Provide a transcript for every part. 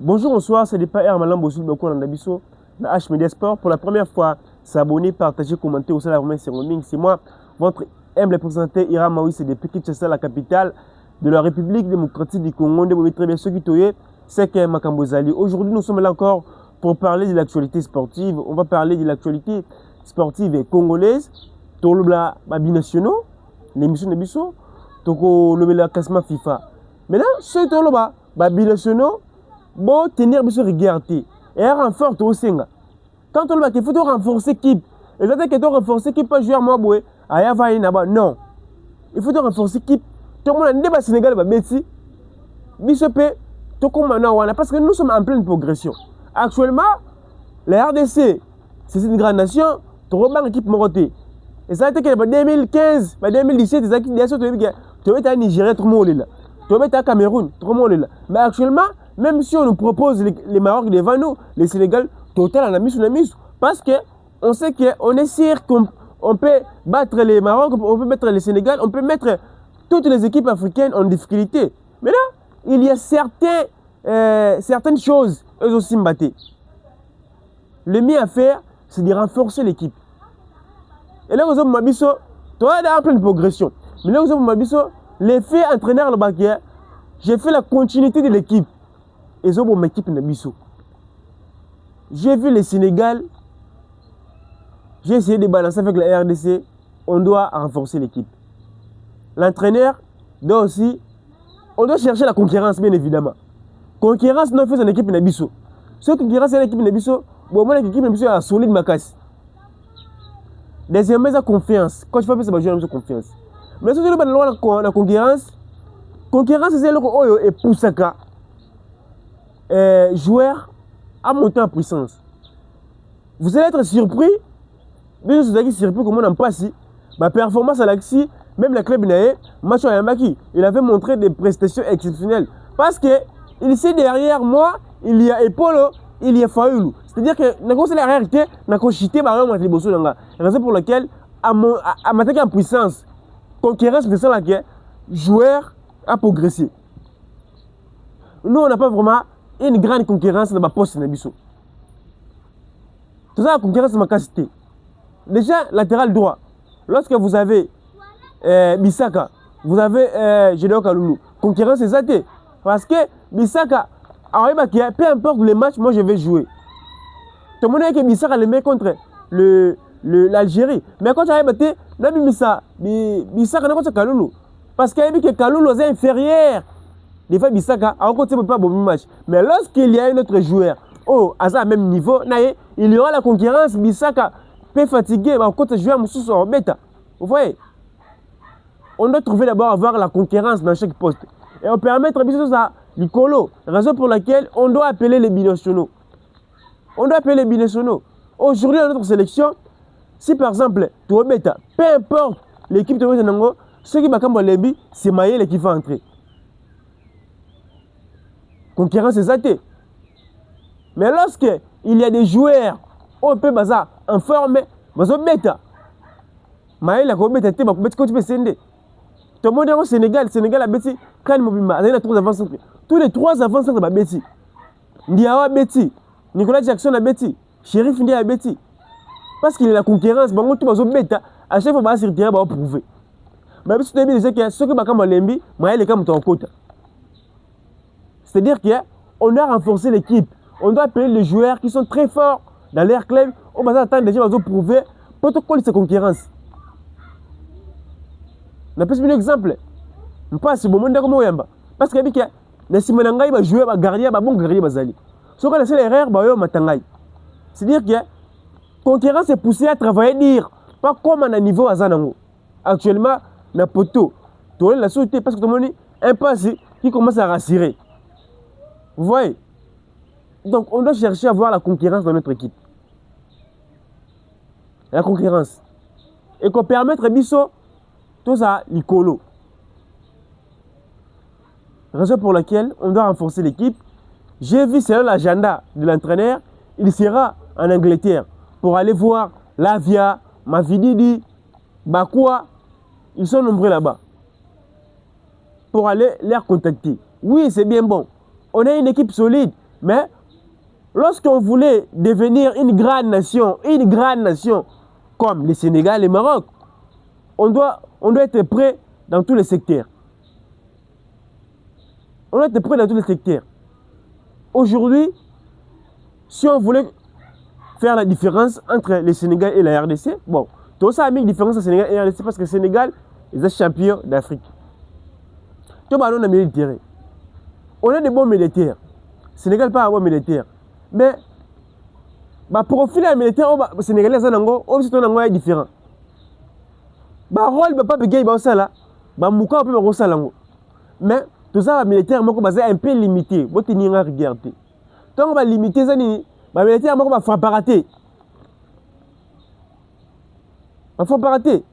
Bonjour, bonsoir, c'est Depa R. Malam Bosul Boko Landabiso, la H Media Sport. Pour la première fois, s'abonner, partager, commenter au sein de la Romaine Cérémonie. C'est moi, votre humble représentant Ira Maui, c'est depuis Kinshasa, la capitale de la République démocratique du Congo. Vous très bien, ceux qui toyent, c'est que Makambozali. Aujourd'hui, nous sommes là encore pour parler de l'actualité sportive. On va parler de l'actualité sportive congolaise, Tolobla Binationaux, l'émission de Bisso, Toko le classement FIFA. Maintenant, ce Tolobla Binationaux, bon tenir biso regarder et renforcer au singa quand on va qu'il faut renforcer l'équipe et ça que tu renforcer l'équipe pas jouer moi boy aya va ina non il faut renforcer l'équipe tout le monde ndeba Sénégal ba beti biso pe to comme na wana parce que nous sommes en pleine progression actuellement la RDC c'est une grande nation to ba équipe moroté et ça a été que 2015 2017 des équipes to être à Nigeria tout le monde là to être à Cameroun tout le monde là mais actuellement même si on nous propose les Maroc devant nous, les Sénégal, total on a mis sur la mise. Parce qu'on sait qu'on est sûr qu'on peut battre les Maroc, on peut mettre les Sénégal, on peut mettre toutes les équipes africaines en difficulté. Maintenant, il y a certaines choses, eux aussi mbattent. Le mieux à faire, c'est de renforcer l'équipe. Et là, vous avez Mabiso, toi, il y a en pleine progression. Mais là, vous avez Mabiso, l'effet entraîneur, le bac, j'ai fait la continuité de l'équipe. Et c'est mon équipe Nabiso. J'ai vu le Sénégal. J'ai essayé de balancer avec la RDC. On doit renforcer l'équipe. L'entraîneur doit aussi. On doit chercher la concurrence, bien évidemment. Concurrence, non, fait une équipe Nabiso. Ce concurrence, c'est l'équipe Nabiso. Bon, moi, l'équipe Nabiso est solide, ma casse. Deuxièmement, la confiance. Quand je fais ça, je vais confiance. Mais si tu veux la concurrence, c'est le et Poussaka. Joueur à monter en puissance. Vous allez être surpris, mais vous allez être surpris comment on passe. Ma performance à l'Axi, même le club Naé, Macho Ayamaki, il avait montré des prestations exceptionnelles. Parce que il sait derrière moi, il y a Epolo, il y a Fayoulou. C'est-à-dire que c'est la réalité, n'a pas chité par exemple les bossons dans la raison pour laquelle à m'attaquer en puissance, concurrence de ça laquelle joueur a progressé. Nous on n'a pas vraiment une grande concurrence dans ma poste Nabiso. Tout ça, la concurrence de ma capacité. Déjà, latéral droit. Lorsque vous avez Bissaka, vous avez Gédéon Kaloulou. Concurrence, c'est ça. Parce que Bissaka, peu importe les matchs, moi je vais jouer. Tout le monde dit que Bissaka le met contre l'Algérie. Mais quand tu as battu, Bissaka n'a pas Kaloulou. Parce qu'il y a dit que Kaloulou est inférieur. Des fois, Bissaka, on ne peut pas bon match. Mais lorsqu'il y a un autre joueur, à ce même niveau, il y aura la concurrence. Bissaka peut fatiguer, mais quand joueur en bêta. Vous voyez? On doit trouver d'abord avoir la concurrence dans chaque poste. Et on permet à ça, l'icolo. Raison pour laquelle on doit appeler les binationaux. On doit appeler les binationaux. Aujourd'hui, dans notre sélection, si par exemple, tu es bêta, peu importe l'équipe de Nango, ceux qui battent Lembi, c'est Maïel qui va entrer. Concurrence est zatée. Mais lorsque il y a des joueurs, on peut baza en forme, baza bêta. Maïl a combien de temps, mais quand tu peux sender. Tout le monde est au Sénégal a bêti, quand Mobimba, il y a 3 avanceurs. Tous les 3 avanceurs de bêti. Ndiawa bêti, Nicolas Jackson a bêti, Sheriff Ndia a bêti. Parce qu'il y a la concurrence, bon, tu vas bêta, à chaque fois, il va se prouver. Mais si tu as dit que ceux qui sont Lembi, Maïl est comme ton côté. C'est-à-dire qu'on doit renforcer l'équipe. On doit appeler les joueurs qui sont très forts dans leur club. On va attendre des gens qui vont prouver pour coller ces concurrences. On a plus un exemple. On passe au moment de parce que les Simonangaï va jouer, va gardien, va bon gardien, va zali. Ce qu'on a fait l'erreur, va matangaï. C'est-à-dire que la concurrence est poussée à travailler, dire pas comme à un niveau à Zanango. Actuellement, la poteau, tu as la société parce que tout le monde est impasse qui commence à rassurer. Vous voyez? Donc, on doit chercher à avoir la concurrence dans notre équipe. La concurrence. Et qu'on permette à Bisso, tout ça, l'icolo. Raison pour laquelle on doit renforcer l'équipe. J'ai vu, selon l'agenda de l'entraîneur, il sera en Angleterre pour aller voir Lavia, Mavididi, Bakwa. Ils sont nombreux là-bas. Pour aller les contacter. Oui, c'est bien bon. On a une équipe solide. Mais lorsqu'on voulait devenir une grande nation comme le Sénégal et le Maroc, on doit être prêt dans tous les secteurs. On doit être prêt dans tous les secteurs. Aujourd'hui, si on voulait faire la différence entre le Sénégal et la RDC, bon, tout ça a mis une différence entre le Sénégal et la RDC parce que le Sénégal est champion d'Afrique. Tout le monde a militaire. On a des bons militaires. Le Sénégal n'a pas un bon militaire. Mais, le profil militaire, le Sénégalais est différent. Le rôle n'est pas gay, mais tout ça, le militaire est un peu limité. Vous avez regardé. Donc, le militaire, le militaire est frappé. Il faut pas rater.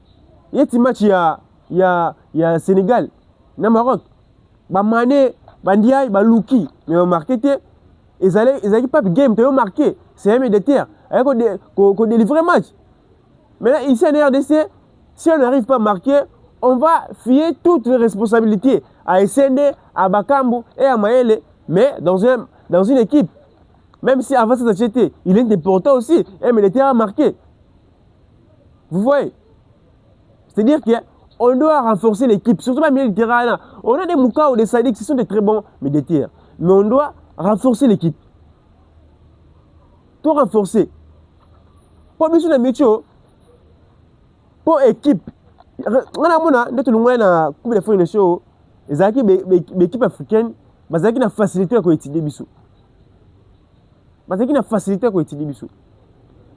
Il y a un match, il y a Sénégal, il y a Maroc. Mané, Bandiaï, Louki, mais on marqué. Ils n'ont pas de game, ils ont marqué. C'est un militaire. Qu'on délivre un match. Mais là, ici en RDC, si on n'arrive pas à marquer, on va fier toutes les responsabilités à SND, à Bakambu et à Maële, mais dans une équipe. Même si avant cette société, il est important aussi, un militaire à marquer. Vous voyez? C'est-à-dire qu'on doit renforcer l'équipe, surtout les militaires. On a des Mouka ou des Sadiques qui sont des très bons militaires, mais on doit renforcer l'équipe. Tout renforcer. Pour bien sûr, pour équipe. On a une coupe de fois show. Les équipes africaines, ils ont une facilité à étudier bisou. Ils ont une facilité à étudier bisou.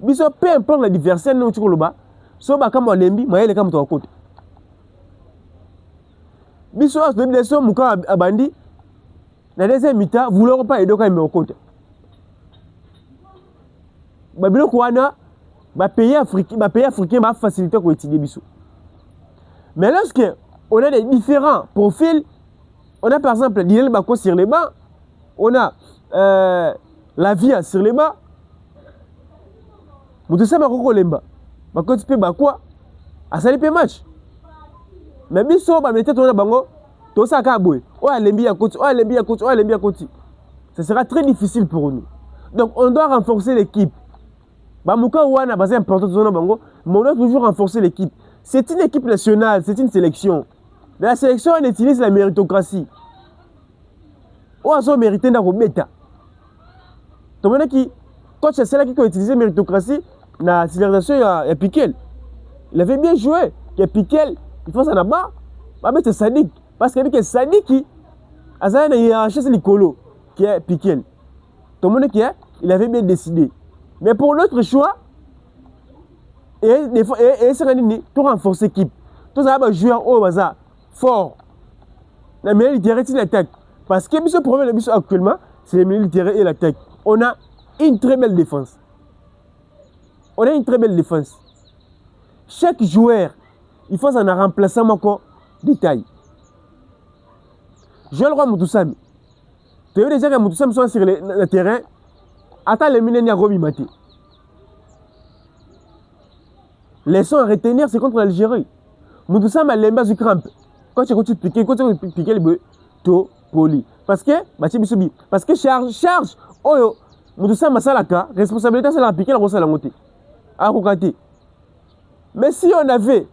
Bisou, peu importe l'adversaire, nous tu là. So ba kama lembi, maele kama to côté. Bisou as de so muka abandi. Na deuxième mi-temps, vouloir pas aider quand même au côté. Ba biloko wana ba pays africain ba faciliter pour étudier bisou. Mais lorsque on a des différents profils, on a par exemple Lionel Bako sur les bancs, on a la vie sur les bancs. Mutu sama koko lemba. Bako tu peux bakwa a sali pe match. Mais biso ba mettre ton bango, to ça ka boy. O lembi ya côté, ça sera très difficile pour nous. Donc on doit renforcer l'équipe. Bamouka Ouana, c'est important, mais on doit toujours renforcer l'équipe. C'est une équipe nationale, c'est une sélection. Dans la sélection, on utilise la méritocratie. On a mérité dans le bêta. Donc, quand c'est celle qui a utilisé la méritocratie, la civilisation, il y a Piquel. Il avait bien joué. Il y a Piquel, il faut s'en abattre. C'est Sadik. Parce qu'il y a Sadik qui a une hiérarchie, c'est Nicolo, qui est Piquel. Tout le monde il avait bien décidé. Mais pour l'autre choix, c'est tout renforcer l'équipe. Tout ça va jouer au bazar fort. La militaire est l'attaque. Parce que le problème actuellement, c'est le militaire et l'attaque. On a une très belle défense. Chaque joueur, il faut s'en remplacer encore détail. Je le roi Moutoussami. Tu veux déjà que Moutoussami soit sur le terrain. Attends les millénaires Romy Maté. Les sons à retenir, c'est contre l'Algérie. Moutoussam a l'emba du crampe. Quand tu piques le bœuf, tu poli. Parce que, charge, oh, Moutoussam a salaka, responsabilité, c'est la piquer la rosa la montée. À Rokati. Mais si on avait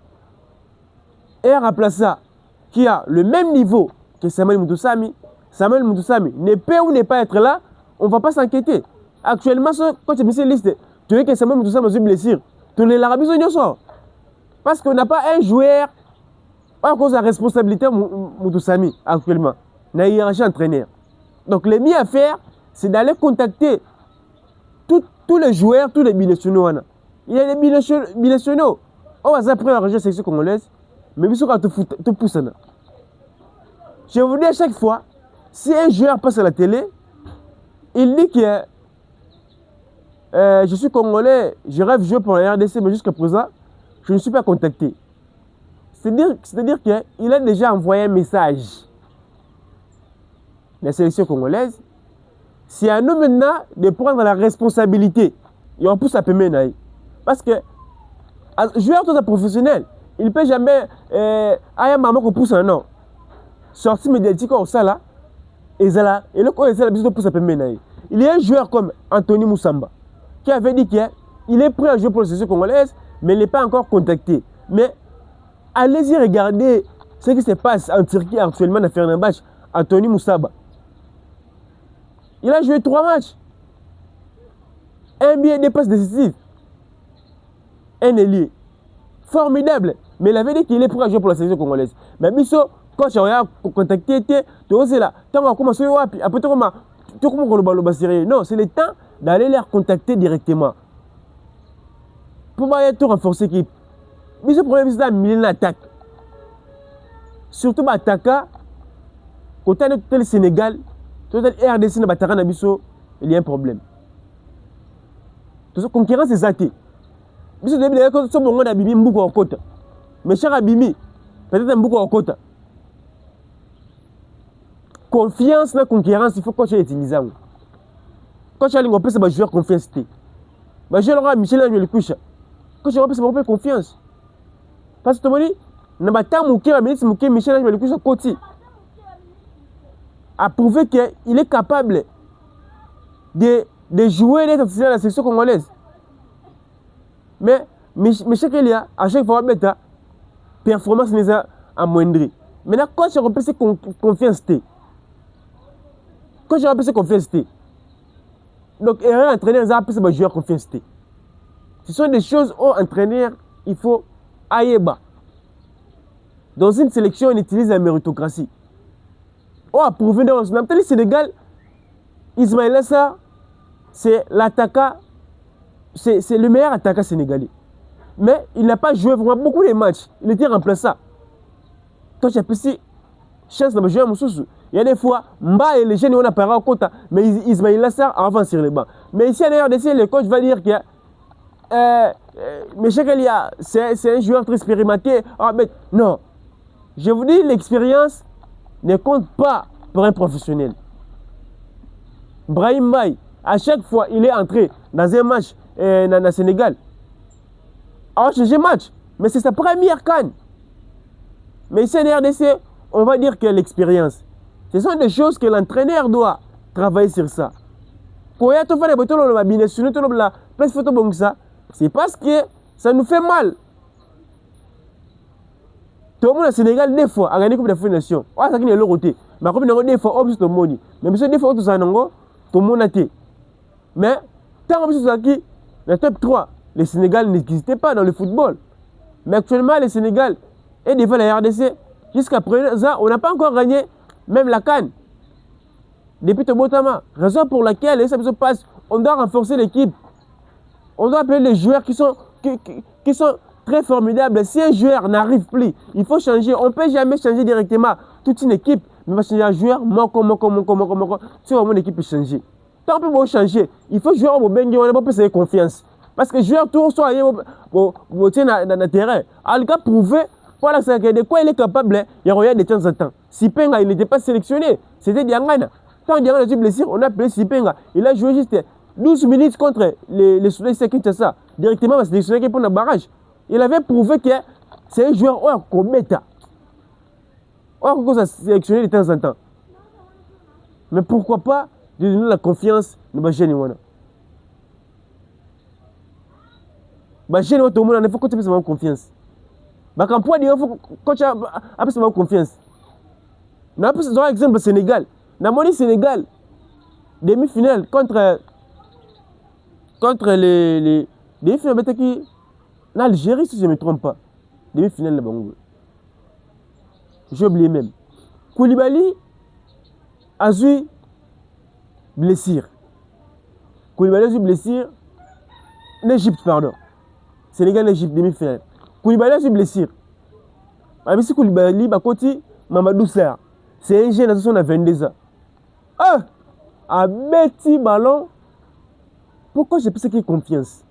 un remplaçant qui a le même niveau que Samuel Moutoussami ne peut ou ne pas être là, on ne va pas s'inquiéter. Actuellement, quand tu as mis cette liste, tu veux que Samuel Moutoussami a une blessure. Tu ne l'as pas. Parce qu'on n'a pas un joueur à cause de la responsabilité de Moutoussami actuellement. Il y a une hiérarchie entraîneur. Donc, le mieux à faire, c'est d'aller contacter tous les joueurs, tous les binationaux. Il y a des binationaux. On va s'apprendre à la section congolaise, mais ils sont quand tu pousses. Je vous dis à chaque fois, si un joueur passe à la télé, il dit que je suis congolais, je rêve de jouer pour la RDC, mais jusqu'à présent, je ne suis pas contacté. C'est-à-dire qu'il a déjà envoyé un message. La sélection congolaise, c'est à nous maintenant de prendre la responsabilité. Et on pousse à Pemenaï. Parce que, joueur tout professionnel, il ne peut jamais. Ah, maman qu'on pousse un non. Sortie médiatique, on ça là. Et là, le coup, c'est la bisous pousse à Pemenaï. il y a un joueur comme Anthony Moussamba qui avait dit qu'il est prêt à jouer pour la sélection congolaise, mais il n'est pas encore contacté. Mais allez-y regarder ce qui se passe en Turquie actuellement dans Fenerbahçe. Anthony Moussamba. Il a joué 3 matchs. Un billet de passes décisives. Un ailier. Formidable. Mais il avait dit qu'il est prêt à jouer pour la sélection congolaise. Mais Bisso, quand tu as contacté, tu es là. Tu as commencé à après, non, c'est le temps d'aller les contacter directement. Pour pas tout renforcer l'équipe. Mais ce problème, c'est la milieu d'attaque. Surtout, l'attaque, quand tu as le Sénégal, tu as le RDC, il y a un problème. La concurrence est athée. Biso début de l'école, on a Bibi Mbouko en côte. Mais cher Abimi, peut-être Mbouko en côte. Confiance dans la concurrence, il faut que tu utilises. Quand tu as un peu, c'est un joueur confiance. Je leur ai Michel Angel couche. Quand tu as un peu, confiance. Parce que tu me dis, n'a pas tant de Michel Angel couche côté. A prouvé qu'il est capable de jouer dans la section congolaise. Mais chaque fois, à chaque fois, la performance n'est pas amoindrie. Maintenant, quand tu repères cette confiance, donc, un entraîneur, c'est un joueur confiance. Ce sont des choses où entraîneur, il faut aller bas. Dans une sélection, on utilise la méritocratie. On a prouvé dans le Sénégal, Ismaël Assar, c'est l'attaquant, c'est le meilleur attaquant sénégalais. Mais il n'a pas joué vraiment beaucoup de matchs. Il était remplaçant. Quand j'ai apprécié chance de jouer à Moussoussou, il y a des fois, Mba et les jeunes, on a parlé au compte, mais Ismaël Assar avance sur les bancs. Mais ici, à l'RDC, le coach va dire que c'est un joueur très expérimenté. Ah, mais non. Je vous dis, l'expérience ne compte pas pour un professionnel. Brahim Mbaye, à chaque fois, il est entré dans un match dans le Sénégal. A changé match, mais c'est sa première canne. Mais ici, en RDC, on va dire que l'expérience. Ce sont des choses que l'entraîneur doit travailler sur ça. C'est parce que ça nous fait mal. Tout le monde au Sénégal, des fois, a gagné Coupe d'Afrique des Nations. On a gagné le côté. Mais comme des fois, on a tout le monde. Mais des fois, tout le monde a été. Mais, tant que qui le top 3, le Sénégal n'existait pas dans le football. Mais actuellement, le Sénégal est devant la RDC. Jusqu'à présent, on n'a pas encore gagné même la CAN. Depuis Tobotama. Raison pour laquelle ça se passe, on doit renforcer l'équipe. On doit appeler les joueurs qui sont très formidables. Si un joueur n'arrive plus, il faut changer. On ne peut jamais changer directement toute une équipe. Mais on va changer un joueur, si mon équipe peut changer. Tant que vous changer, il faut jouer au Bengue, on n'a pas besoin de confiance. Parce que le joueur tourne soit dans le terrain. En tout cas, prouver de quoi il est capable, il y a de temps en temps. Sipenga, il n'était pas sélectionné. C'était Diangana. Quand Diangana a été blessé, on a appelé Sipenga. Il a joué juste 12 minutes contre les Soudais Kinshasa. Directement, il a sélectionné pour le barrage. Il avait prouvé que c'est un joueur hors comète. Hors qu'on a sélectionné de temps en temps. Mais pourquoi pas de donner la confiance de Bajeni. Bajeni, tout le monde, il faut que tu aies confiance. Quand il faut que tu aies confiance. On a un exemple au Sénégal. Dans le Sénégal, demi-finale contre les demi-finales qui l'Algérie, si je ne me trompe pas. Demi-finale de Bango. J'ai oublié même. Koulibaly a eu blessure. Koulibaly a eu blessure. L'Égypte, pardon. Sénégal, l'Égypte, demi-finale. Koulibaly a eu blessure. Mais si Koulibaly, Mamadou Sarr, c'est un jeune associé à 22 ans. Un petit ballon. Pourquoi j'ai plus qu'il confiance?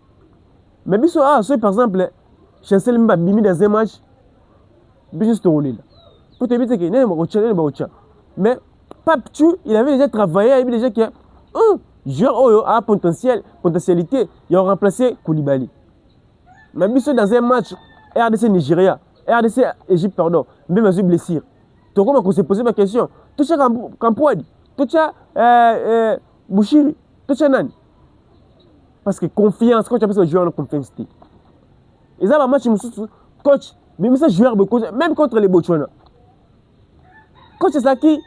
Mais par exemple, Chancel m'a bimi dans un match, juste roulé là. Pour te dire que n'est pas. Mais Paptu, il avait déjà travaillé, il avait déjà que joueur a potentialité, il a remplacé Koulibaly. Mais dans un match RDC Nigeria, RDC Égypte, pardon, même à une blessure. Donc, on s'est posé ma question. Tout ça, Kampouadi, tout ça, Bouchiri, nani parce que confiance quand tu as joueur de confiance et ça va match coach même ça joueur même contre les Botswana coach c'est ça qui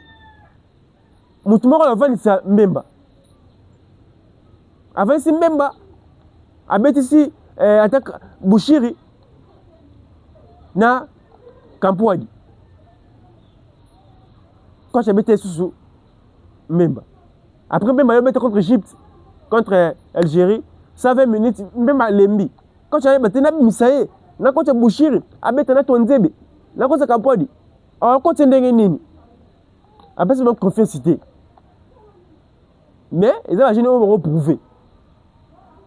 mutumoko avant ça Mbemba avant si Mbemba abeti si attaque Bushiri na Kampuadi coach abeti sous Mbemba après Mbemba il contre Égypte contre Algérie 120 minutes Mbemba lembi coach abeti na Misaye na coach Bushiri abeti na Tonzebe na coach Kampuadi alors coach ndenge nini après c'est donc confiance mais ils ont gêné on va prouver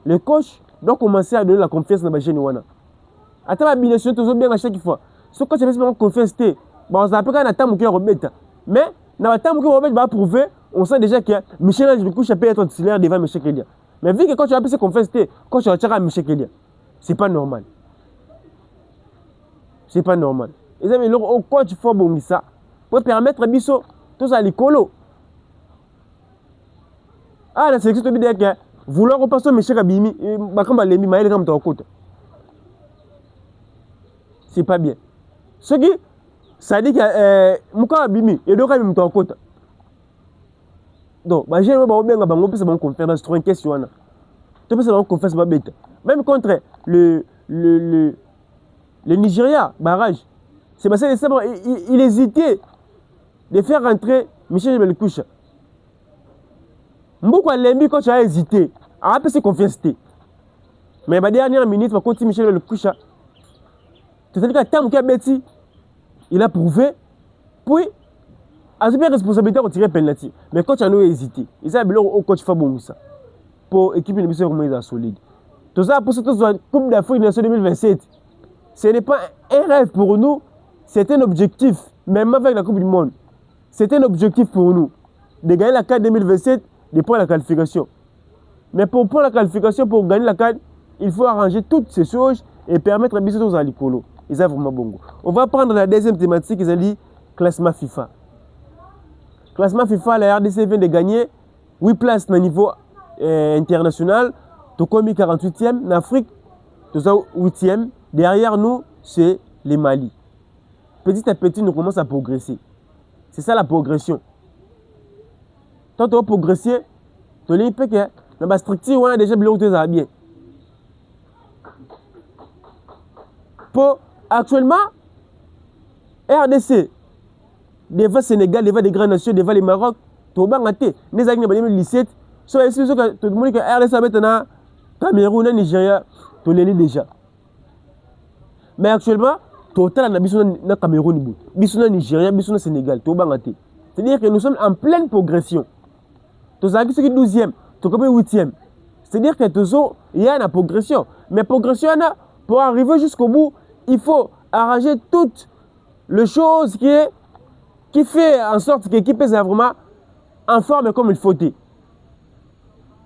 le coach doit commencer à donner la confiance dans la jeune wana attends la bination toujours bien à chaque fois ce coach a fait confiance bon on s'appelle quand attend mon rebeta mais na attend mon rebeta va prouver on sait déjà que Michel Ange Bicouche peut être titulaire devant Michel Kelia mais vu que coach a fait confiance coach a tiré Michel Kelia c'est pas normal ils avaient le coach faut bon ça pour permettre biso tous à l'écolo ah la sélection de dire que vouloir repasser Michel Kabimi bakamba lembi maïle comme ton côté c'est pas bien ce qui ça dit que muka Kabimi et donc même ton côté donc bah j'ai ba bien bango pesa bango conférence trop une question là tu peux savoir conférence ba bête même contre le Nigeria barrage c'est parce que il hésitait de faire rentrer Michel Belkoucha Mbouko Lembi quand tu as hésité a pu se confiance mais la dernière minute va continuer Michel Belkoucha c'est-à-dire que tant qu'il a Betty il a prouvé puis a une responsabilité de tirer penalty mais quand tu as hésité il s'est bleu au coach Fabou Moussa pour équipe de mission comme solide tout ça pour cette Coupe d'Afrique de 2027 ce n'est pas un rêve pour nous c'est un objectif même avec la Coupe du Monde c'est un objectif pour nous de gagner la CAN 2027 de prendre la qualification mais pour prendre la qualification pour gagner la CAN il faut arranger toutes ces choses et permettre à Bissot aux Alikolo ils ont vraiment bon on va prendre la deuxième thématique ils ont dit classement FIFA la RDC vient de gagner 8 places au niveau international tout comme 48e en Afrique tout ça 8e derrière nous c'est les Mali petit à petit nous commençons à progresser c'est ça la progression quand on va progresser tu as que dans la structure on a déjà bien pour actuellement RDC devant Sénégal devant des grandes nations devant les Maroc tu as gagné les années 2017 so est sûr que tout le monde que RDC maintenant Cameroun Nigeria tu l'as déjà mais actuellement total na biso na Cameroun biso na Nigeria biso na Sénégal to bangate c'est-à-dire que nous sommes en pleine progression to ça qui 12e to comme 8e c'est-à-dire que toujours il y a une progression mais progression pour arriver jusqu'au bout il faut arranger toutes les choses qui fait en sorte que l'équipe est vraiment en forme comme il faut de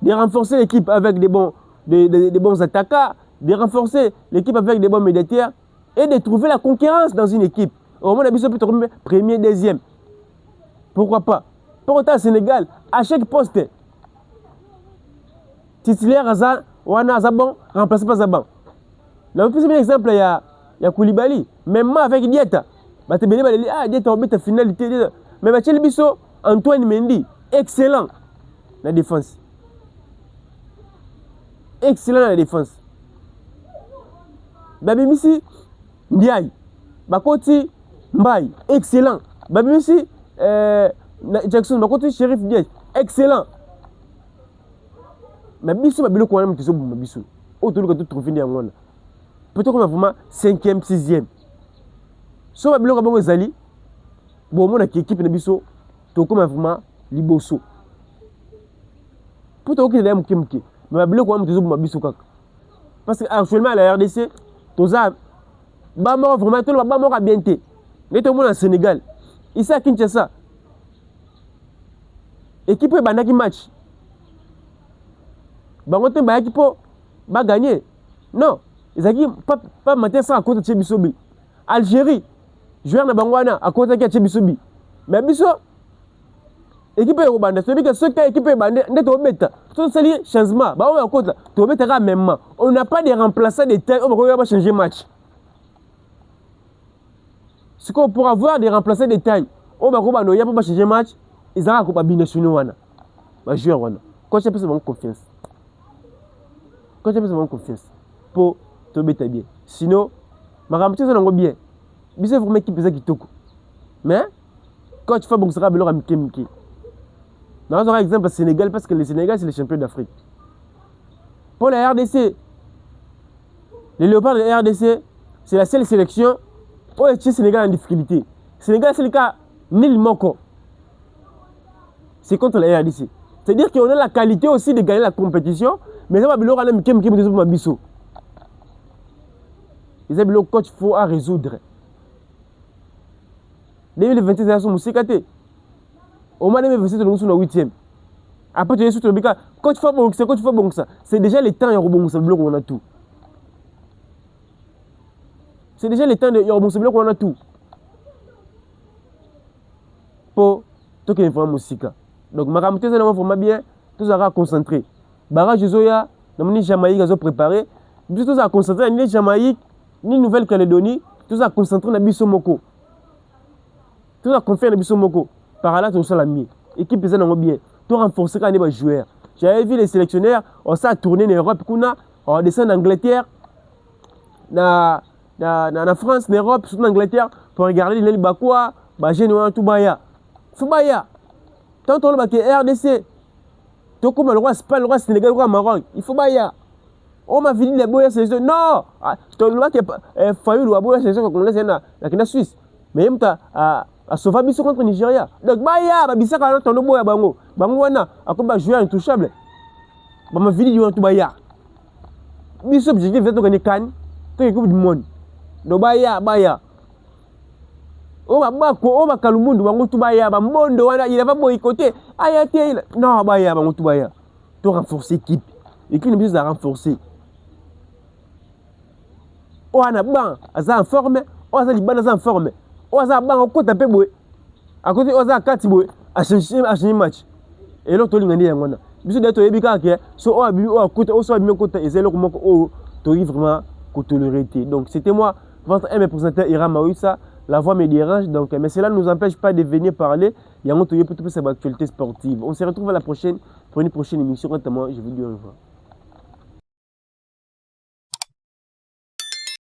renforcer l'équipe avec des bons attaquants de renforcer l'équipe avec des bons médiateurs et de trouver la concurrence dans une équipe. Au moins, on peut premier, deuxième. Pourquoi pas? Pour autant, Sénégal, à chaque poste, titulaire Azan, Wana Zabon, remplacé par Zabon. Le plus exemple, il y a Koulibaly. Même moi, avec Dieta, Dieta, on met la finalité. Mais Mathieu Bisso, Antoine Mendy, excellent la défense. Excellent la défense. Babimisi, Ndiaye, Bakoti, Mbaye, excellent. Babimisi, Jackson, Bakoti, Sheriff Ndiaye, excellent. Mais Bissou, Babilo, quand même, tu sais, Bissou. Autour de tout trouver des angles. Peut-être qu'on a vraiment 5e, 6e. Si Babilo, quand même, Zali, bon, mon équipe de Bissou, tu comme vraiment Liboso. Pour toi, qui est là, mais Babilo, quand même, tu sais, Bissou. Parce qu'actuellement, à la RDC, tout ça, vraiment, tout le monde a bien été. Mais tout le monde en Sénégal. Ici à Kinshasa. Équipe est banaki match. Bangote ba équipe ba gagner. Non, ils ont pas matin ça à côté de Tchebisobi. Algérie, joueur na Bangwana à côté de Tchebisobi. Mais biso équipe est banda c'est que ce cas équipe est banda net au bêta tout ça lié changement bah on va côté tu bêta même on n'a pas de remplaçant de taille on va pas changer match ce qu'on pourra avoir des remplaçants de taille on va pas changer match ils ont pas binationaux wana ba joueur wana coach a besoin de confiance coach a besoin de confiance pour te bêta bien sinon ma ramte ça n'ango bien bisa vraiment équipe ça qui toko mais coach fa bon sera belo ramike dans un exemple, le Sénégal, parce que le Sénégal, c'est le champion d'Afrique. Pour la RDC, les Léopards de la RDC, c'est la seule sélection où le Sénégal en difficulté. Le Sénégal, c'est le cas Nil Moko. C'est contre la RDC. C'est-à-dire qu'on a la qualité aussi de gagner la compétition, mais ça va bien le biso. C'est le coach qu'il faut résoudre. 2026, c'est un musicaté. Au moins, nous sommes au 8e. Après, tu es sur le bica. Quand tu fais bon, c'est déjà le temps de rebondir sur le bloc où on a tout. C'est déjà le temps de rebondir sur le bloc où on a tout. Pour tout qui est vraiment musique. Donc, ma ramte, c'est vraiment bien. Tout ça va concentrer. Barrage Zoya, nous Jamaïque, ils ont préparé. Tout ça va concentrer. Ni Jamaïque, ni Nouvelle-Calédonie. Tout ça va concentrer dans Bissomoko. Tout ça va conférer dans Bissomoko. Par là, tout ça l'a mis. Équipe ça n'a bien. Tout renforcer quand les joueurs. J'avais vu les sélectionnaires, on s'est tourné en Europe, on descend en Angleterre, en France, en Europe, surtout en Angleterre, pour regarder les Bakoua, Génois, tout Baya. Tout Baya. Tant on a RDC, tout comme le roi Espagne, le roi Sénégal, le roi Maroc, il faut Baya. On m'a fini les boyas sélection. Non! Tu as que Fayou ou Aboya sélection qu'on laisse la Suisse. Mais il y a à sauver biso contre Nigeria. Donc baya ba bisa kana tondo boya bango. Bango wana akomba joueur intouchable. Ba ma vili du tout baya. Biso objectif c'est de gagner CAN, to coupe du monde. Donc baya. O ba kalumundu bango tout baya ba mondo wana il va boycotter. Ayate non baya bango tout baya. To renforcer équipe. Équipe ne besoin de renforcer. O ana ban aza en forme, o aza libana aza en forme. Oza bango kota pe boy. À côté oza kati boy a changer match. Et l'autre lingandi yangona. Biso de to yebika ke so o abi o kota o so abi kota ezelo ko o to vraiment ko tolérer. Donc c'était moi votre aimé présentateur Ira Mawissa, la voix me dérange donc mais cela ne nous empêche pas de venir parler. Yango to yepo tout cette actualité sportive. On se retrouve à la prochaine pour une prochaine émission. Quant à moi, je vous dis au revoir.